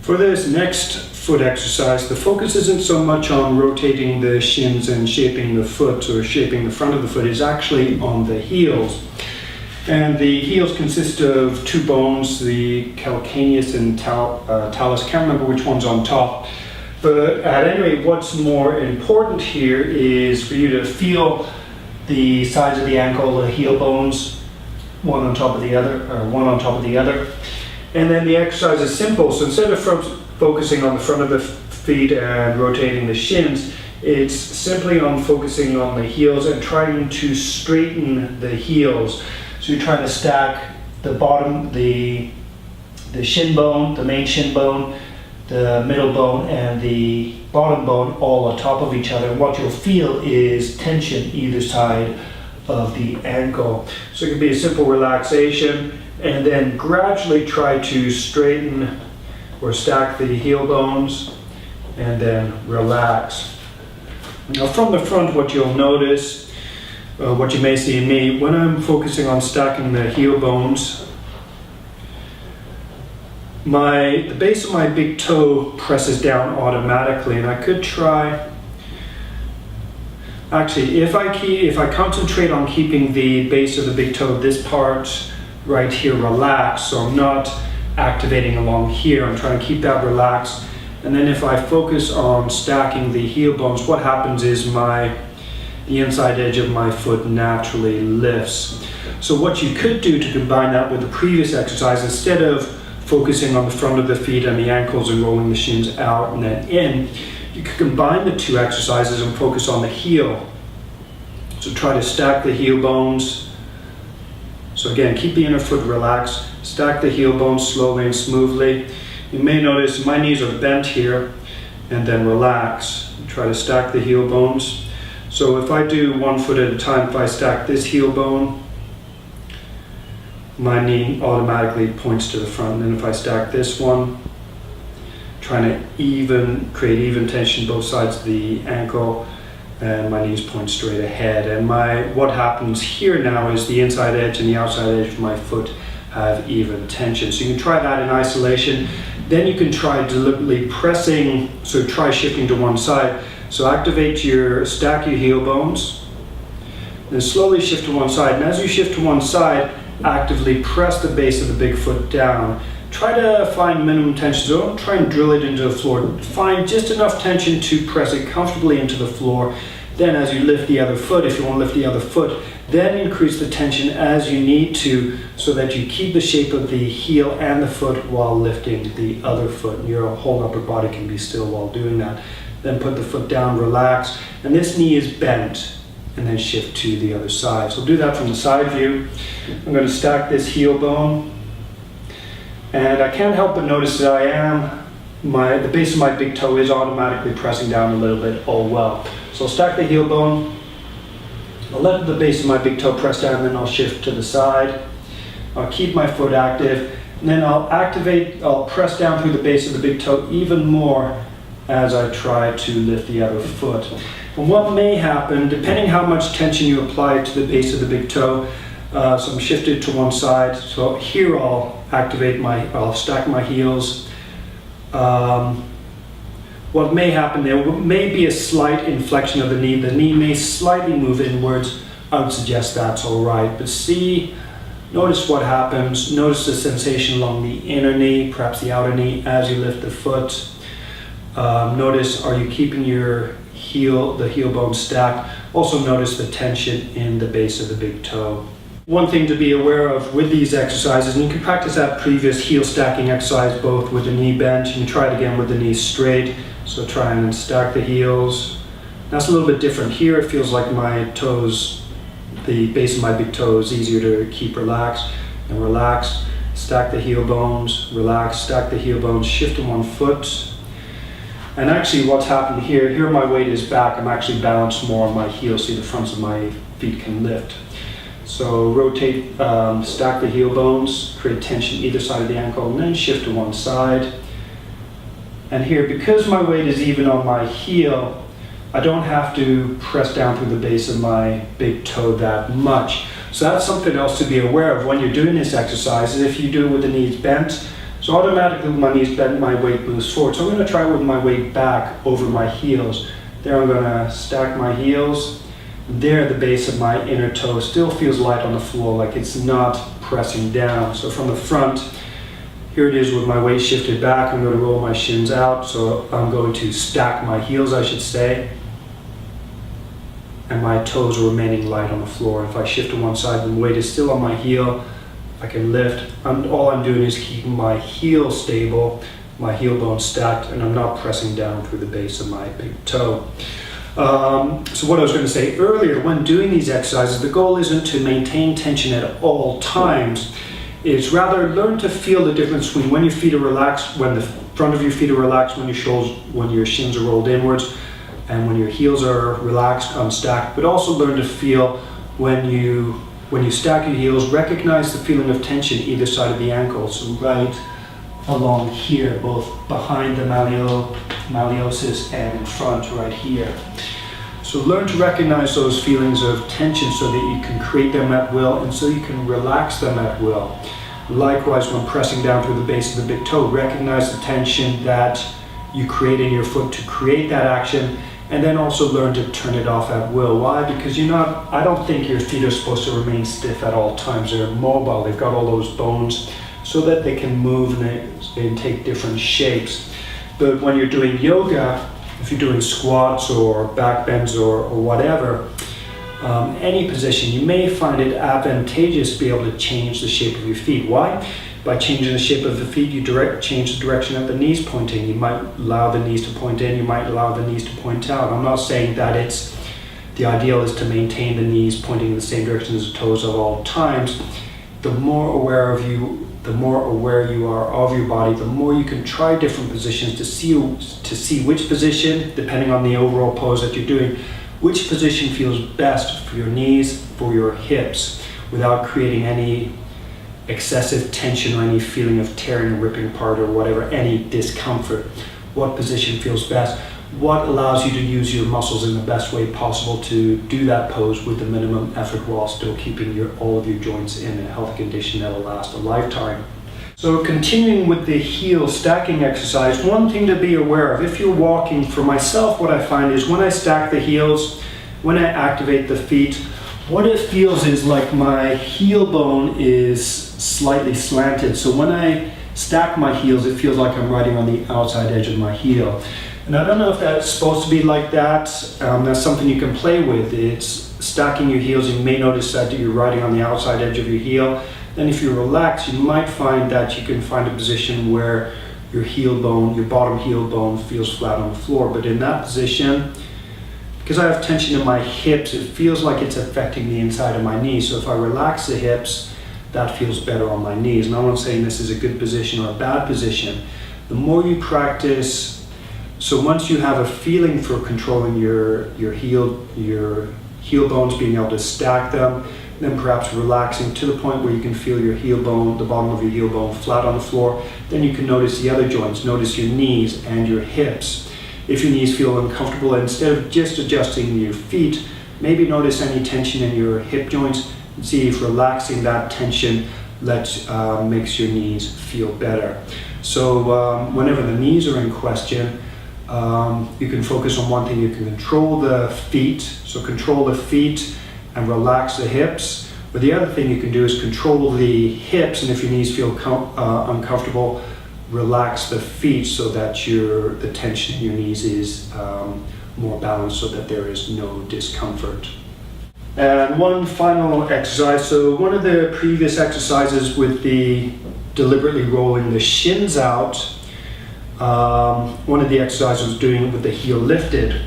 For this next foot exercise, the focus isn't so much on rotating the shins and shaping the foot or shaping the front of the foot, it's actually on the heels. And the heels consist of two bones, the calcaneus and talus. Can't remember which one's on top. But at any rate, what's more important here is for you to feel the sides of the ankle, the heel bones, one on top of the other. And then the exercise is simple. So instead of focusing on the front of the feet and rotating the shins, it's simply on focusing on the heels and trying to straighten the heels. So you're trying to stack the bottom, the shin bone, the main shin bone, the middle bone, and the bottom bone all on top of each other. And what you'll feel is tension either side of the ankle. So it can be a simple relaxation, and then gradually try to straighten or stack the heel bones, and then relax. Now from the front, what you'll notice, what you may see in me, when I'm focusing on stacking the heel bones, the base of my big toe presses down automatically, and I could try. Actually, if I concentrate on keeping the base of the big toe, this part right here, relaxed, so I'm not activating along here, I'm trying to keep that relaxed. And then if I focus on stacking the heel bones, what happens is the inside edge of my foot naturally lifts. So what you could do to combine that with the previous exercise, instead of focusing on the front of the feet and the ankles and rolling the shins out and then in, you could combine the two exercises and focus on the heel. So try to stack the heel bones. So again, keep the inner foot relaxed, stack the heel bones slowly and smoothly. You may notice my knees are bent here, and then relax. Try to stack the heel bones. So if I do one foot at a time, if I stack this heel bone, my knee automatically points to the front. And then if I stack this one, trying to create even tension both sides of the ankle, and my knees point straight ahead. And what happens here now is the inside edge and the outside edge of my foot have even tension. So you can try that in isolation. Then you can try deliberately pressing, so try shifting to one side. So stack your heel bones, then slowly shift to one side. And as you shift to one side, actively press the base of the big foot down. Try to find minimum tension. So don't try and drill it into the floor. Find just enough tension to press it comfortably into the floor. Then as you lift the other foot, if you want to lift the other foot, then increase the tension as you need to, so that you keep the shape of the heel and the foot while lifting the other foot. Your whole upper body can be still while doing that. Then put the foot down, relax, and this knee is bent, and then shift to the other side. So do that from the side view. I'm going to stack this heel bone, and I can't help but notice that the base of my big toe is automatically pressing down a little bit all well. So I'll stack the heel bone, I'll let the base of my big toe press down, then I'll shift to the side. I'll keep my foot active, and then I'll press down through the base of the big toe even more as I try to lift the other foot. And what may happen, depending how much tension you apply to the base of the big toe, so I'm shifted to one side, so here I'll stack my heels. What may happen, there may be a slight inflection of the knee. The knee may slightly move inwards. I would suggest that's all right. But notice what happens. Notice the sensation along the inner knee, perhaps the outer knee, as you lift the foot. Notice, are you keeping the heel bone stacked? Also notice the tension in the base of the big toe. One thing to be aware of with these exercises, and you can practice that previous heel stacking exercise both with the knee bent, and try it again with the knee straight. So try and stack the heels. That's a little bit different here. It feels like the base of my big toe is easier to keep relaxed. And relax, stack the heel bones, relax, stack the heel bones, shift to one foot. And actually what's happened here my weight is back. I'm actually balanced more on my heels, so the fronts of my feet can lift. So rotate, stack the heel bones, create tension either side of the ankle, and then shift to one side. And here, because my weight is even on my heel, I don't have to press down through the base of my big toe that much. So that's something else to be aware of when you're doing this exercise. If you do it with the knees bent, So automatically with my knees bent, my weight moves forward. So I'm going to try with my weight back over my heels. There I'm going to stack my heels. There the base of my inner toe still feels light on the floor, like it's not pressing down. So from the front, here it is with my weight shifted back. I'm going to roll my shins out. So I'm going to stack my heels, I should say. And my toes are remaining light on the floor. If I shift to one side, the weight is still on my heel. I can lift. All I'm doing is keeping my heel stable, my heel bone stacked, and I'm not pressing down through the base of my big toe. So what I was going to say earlier, when doing these exercises, the goal isn't to maintain tension at all times. It's rather learn to feel the difference between when your feet are relaxed, when the front of your feet are relaxed, when your shins are rolled inwards, and when your heels are relaxed, unstacked. But also learn to feel when you stack your heels, recognize the feeling of tension either side of the ankle. So right along here, both behind the malleosus and in front right here. So learn to recognize those feelings of tension so that you can create them at will and so you can relax them at will. Likewise, when pressing down through the base of the big toe, recognize the tension that you create in your foot to create that action, and then also learn to turn it off at will. Why? Because I don't think your feet are supposed to remain stiff at all times. They're mobile, they've got all those bones so that they can move and take different shapes. But when you're doing yoga, if you're doing squats or back bends or whatever, any position, you may find it advantageous to be able to change the shape of your feet. Why? By changing the shape of the feet, you change the direction of the knees pointing. You might allow the knees to point in, you might allow the knees to point out. I'm not saying that the ideal is to maintain the knees pointing in the same direction as the toes at all times. The more aware you are of your body, the more you can try different positions to see which position, depending on the overall pose that you're doing, which position feels best for your knees, for your hips, without creating any excessive tension or any feeling of tearing or ripping apart or whatever, any discomfort. What position feels best? What allows you to use your muscles in the best way possible to do that pose with the minimum effort while still keeping all of your joints in a healthy condition that will last a lifetime. So continuing with the heel stacking exercise, one thing to be aware of, if you're walking, for myself, what I find is when I stack the heels, when I activate the feet, what it feels is like my heel bone is slightly slanted. So when I stack my heels, it feels like I'm riding on the outside edge of my heel. And I don't know if that's supposed to be like that. That's something you can play with. It's stacking your heels. You may notice that you're riding on the outside edge of your heel. Then if you relax, you might find that you can find a position where your heel bone, your bottom heel bone feels flat on the floor. But in that position, because I have tension in my hips, it feels like it's affecting the inside of my knees. So if I relax the hips, that feels better on my knees. And I'm not saying this is a good position or a bad position. The more you practice, so once you have a feeling for controlling your heel bones, being able to stack them, then perhaps relaxing to the point where you can feel your heel bone, the bottom of your heel bone flat on the floor, then you can notice the other joints, notice your knees and your hips. If your knees feel uncomfortable, instead of just adjusting your feet, maybe notice any tension in your hip joints and see if relaxing that tension makes your knees feel better. So whenever the knees are in question, you can focus on one thing. You can control the feet, so control the feet and relax the hips. But the other thing you can do is control the hips, and if your knees feel uncomfortable, relax the feet so that the tension in your knees is more balanced so that there is no discomfort. And one final exercise. So one of the previous exercises with the deliberately rolling the shins out, one of the exercises was doing it with the heel lifted.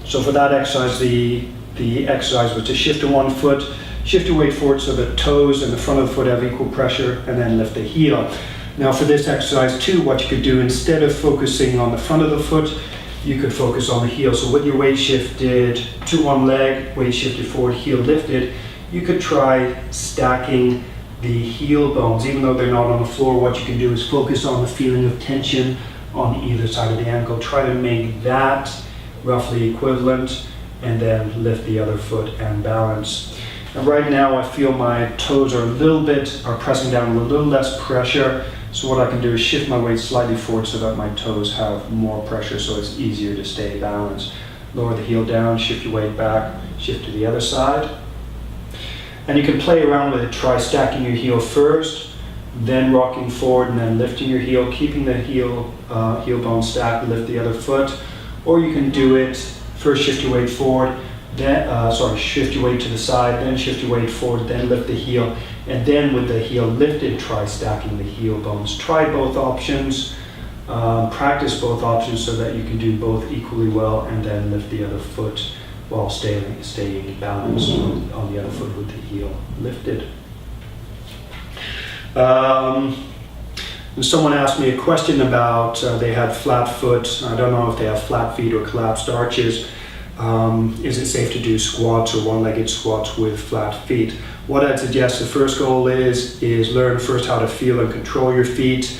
So for that exercise, the exercise was to shift to one foot, shift your weight forward so the toes and the front of the foot have equal pressure, and then lift the heel. Now for this exercise too, what you could do, instead of focusing on the front of the foot, you could focus on the heel. So with your weight shifted to one leg, weight shifted forward, heel lifted, you could try stacking the heel bones. Even though they're not on the floor, what you can do is focus on the feeling of tension on either side of the ankle. Try to make that roughly equivalent, and then lift the other foot and balance. And right now I feel my toes are pressing down with a little less pressure. So what I can do is shift my weight slightly forward so that my toes have more pressure, so it's easier to stay balanced. Lower the heel down, shift your weight back, shift to the other side. And you can play around with it. Try stacking your heel first, then rocking forward and then lifting your heel, keeping the heel bone stacked, lift the other foot. Or you can do it, first shift your weight forward, then, shift your weight to the side, then shift your weight forward, then lift the heel. And then with the heel lifted, try stacking the heel bones. Try both options, practice both options so that you can do both equally well, and then lift the other foot while staying balanced on the other foot with the heel lifted. Someone asked me a question about they had flat foot. I don't know if they have flat feet or collapsed arches. Is it safe to do squats or one-legged squats with flat feet? What I'd suggest the first goal is learn first how to feel and control your feet,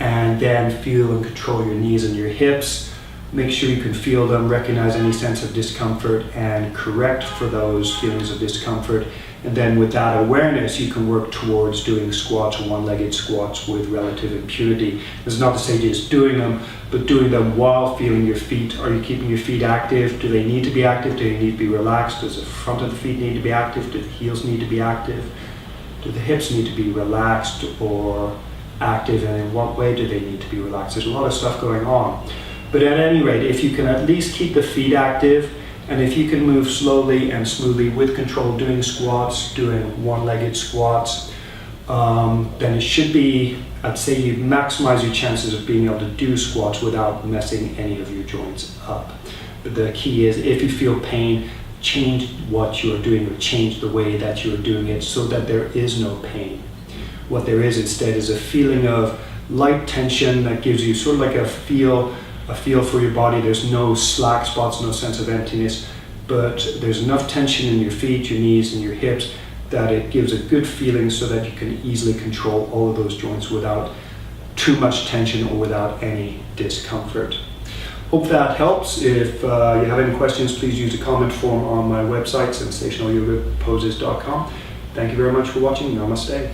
and then feel and control your knees and your hips. Make sure you can feel them, recognize any sense of discomfort, and correct for those feelings of discomfort. And then with that awareness, you can work towards doing squats or one-legged squats with relative impunity. This is not to say just doing them, but doing them while feeling your feet. Are you keeping your feet active? Do they need to be active? Do they need to be relaxed? Does the front of the feet need to be active? Do the heels need to be active? Do the hips need to be relaxed or active? And in what way do they need to be relaxed? There's a lot of stuff going on. But at any rate, if you can at least keep the feet active, and if you can move slowly and smoothly with control, doing squats, doing one-legged squats, then it should be, I'd say you maximize your chances of being able to do squats without messing any of your joints up. But the key is, if you feel pain, change what you're doing, or change the way that you're doing it so that there is no pain. What there is instead is a feeling of light tension that gives you sort of like a feel for your body. There's no slack spots, no sense of emptiness, but there's enough tension in your feet, your knees, and your hips that it gives a good feeling so that you can easily control all of those joints without too much tension or without any discomfort. Hope that helps. If you have any questions, please use the comment form on my website, sensationalyogaposes.com. Thank you very much for watching. Namaste.